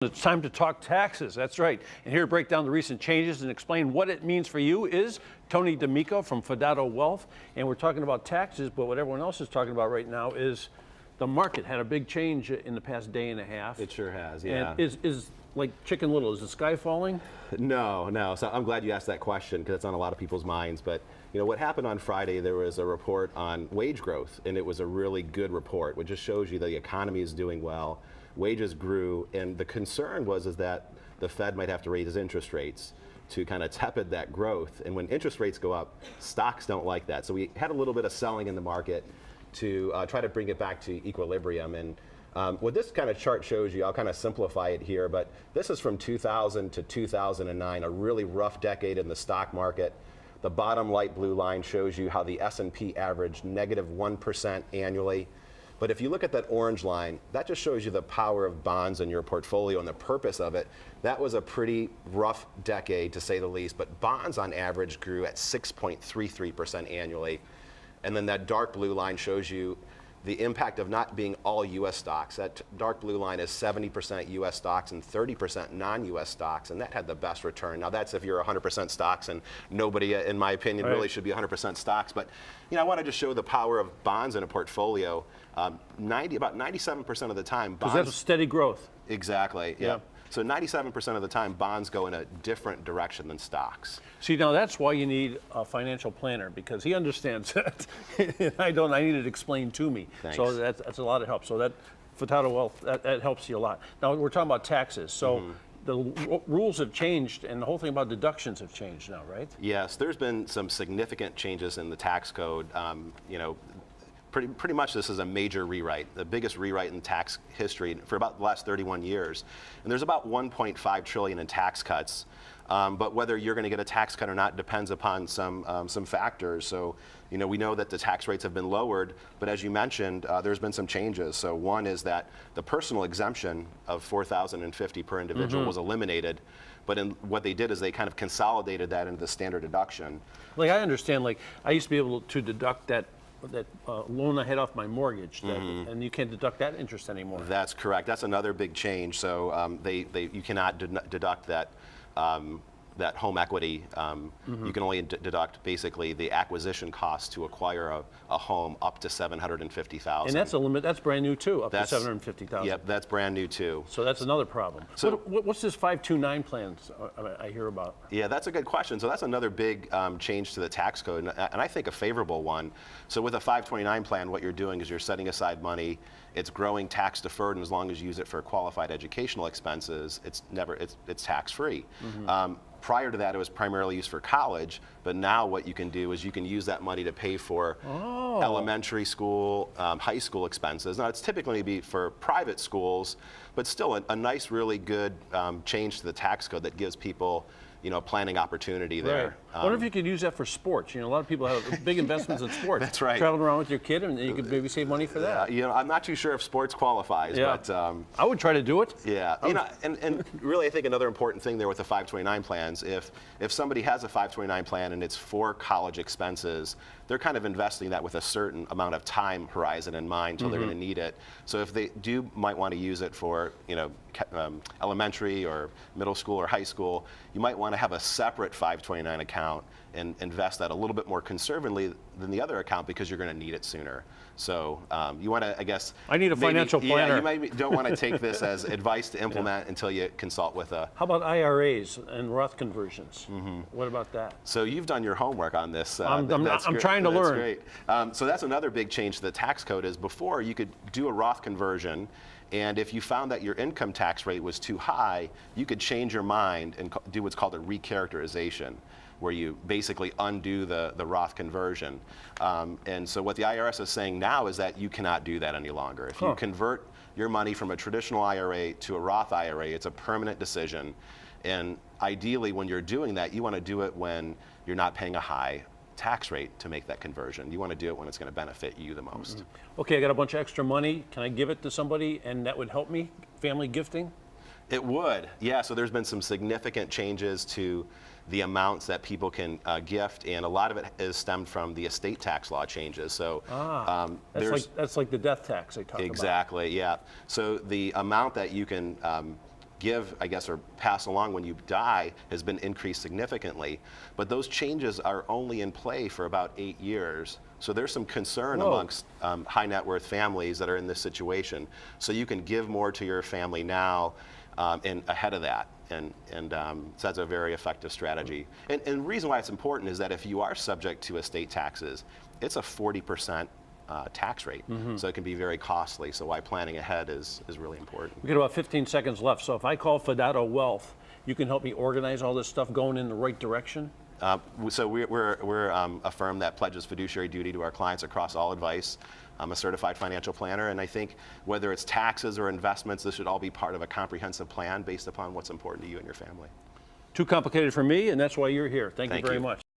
It's time to talk taxes. That's right. And here to break down the recent changes and explain what it means for you is Tony D'Amico from Fidato Wealth. And we're talking about taxes, but what everyone else is talking about right now is the market had a big change in the past day and a half. It sure has, yeah. And is like Chicken Little, is the sky falling? No. So I'm glad you asked that question because it's on a lot of people's minds. But you know what happened on Friday? There was a report on wage growth, and it was a really good report, which just shows you that the economy is doing well. Wages grew, and the concern was that the Fed might have to raise interest rates to kind of tepid that growth. And when interest rates go up, stocks don't like that. So we had a little bit of selling in the market to try to bring it back to equilibrium. And what this kind of chart shows you, I'll kind of simplify it here, but this is from 2000 to 2009, a really rough decade in the stock market. The bottom light blue line shows you how the S&P averaged -1% annually. But if you look at that orange line, that just shows you the power of bonds in your portfolio and the purpose of it. That was a pretty rough decade, to say the least, but bonds on average grew at 6.33% annually. And then that dark blue line shows you the impact of not being all U.S. stocks. That dark blue line is 70% U.S. stocks and 30% non-U.S. stocks, and that had the best return. Now that's if you're 100% stocks, and nobody, in my opinion, really should be 100% stocks. But you know, I want to just show the power of bonds in a portfolio. About 97% of the time, bonds. Because that's steady growth. Exactly. Yeah. So 97% of the time, bonds go in a different direction than stocks. See, now that's why you need a financial planner, because he understands it. I don't. I need it explained to me. Thanks. So that's a lot of help. So that Fidato Wealth, that helps you a lot. Now we're talking about taxes. So the rules have changed, and the whole thing about deductions have changed now, right? Yes, there's been some significant changes in the tax code. You know, pretty much this is a major rewrite, the biggest rewrite in tax history for about the last 31 years. And there's about 1.5 trillion in tax cuts. But whether you're going to get a tax cut or not depends upon some factors. So, you know, we know that the tax rates have been lowered, but as you mentioned, there's been some changes. So one is that the personal exemption of $4,050 per individual was eliminated. But what they did is they kind of consolidated that into the standard deduction. Like I understand, like I used to be able to deduct that loan I had off my mortgage, and you can't deduct that interest anymore. That's correct. That's another big change. So you cannot deduct that that home equity. You can only deduct basically the acquisition cost to acquire a home up to $750,000. And that's a limit. That's brand new too, up to $750,000. Yep, that's brand new too. So that's another problem. So what's this 529 plan I hear about? Yeah, that's a good question. So that's another big change to the tax code, and I think a favorable one. So with a 529 plan, what you're doing is you're setting aside money. It's growing tax deferred, and as long as you use it for qualified educational expenses, it's tax free. Prior to that, it was primarily used for college, but now what you can do is you can use that money to pay for elementary school, high school expenses. Now, it's typically be for private schools, but still a nice, really good change to the tax code that gives people, you know, planning opportunity there. Right. I wonder if you could use that for sports. You know, a lot of people have big investments in sports. That's right. Traveling around with your kid, and you could maybe save money for that. You know, I'm not too sure if sports qualifies, but I would try to do it. Yeah, you know, and really, I think another important thing there with the 529 plans, if somebody has a 529 plan and it's for college expenses, they're kind of investing that with a certain amount of time horizon in mind until they're going to need it. So if they might want to use it for, you know, elementary or middle school or high school, you might want to have a separate 529 account and invest that a little bit more conservatively than the other account because you're going to need it sooner. So you want to, I guess. I need a financial planner. Yeah, you maybe don't want to take this as advice to implement until you consult with a. How about IRAs and Roth conversions? What about that? So you've done your homework on this. I'm trying to learn. Great. So that's another big change to the tax code is before you could do a Roth conversion, and if you found that your income tax rate was too high, you could change your mind and do what's called a recharacterization, where you basically undo the Roth conversion. And so what the IRS is saying now is that you cannot do that any longer. If you convert your money from a traditional IRA to a Roth IRA, it's a permanent decision. And ideally, when you're doing that, you want to do it when you're not paying a high tax rate to make that conversion. You want to do it when it's going to benefit you the most. Okay, I got a bunch of extra money. Can I give it to somebody and that would help me? Family gifting? It would, yeah. So there's been some significant changes to the amounts that people can gift, and a lot of it is stemmed from the estate tax law changes. So that's like the death tax they talk about. Exactly, yeah. So the amount that you can give, I guess, or pass along when you die has been increased significantly. But those changes are only in play for about 8 years. So there's some concern amongst high net worth families that are in this situation. So you can give more to your family now and ahead of that. And so that's a very effective strategy. And the reason why it's important is that if you are subject to estate taxes, it's a 40% tax rate. So it can be very costly. So why planning ahead is really important. We got about 15 seconds left. So if I call Fidato Wealth, you can help me organize all this stuff going in the right direction? So we're a firm that pledges fiduciary duty to our clients across all advice. I'm a certified financial planner, and I think whether it's taxes or investments, this should all be part of a comprehensive plan based upon what's important to you and your family. Too complicated for me, and that's why you're here. Thank you Thank very you. much.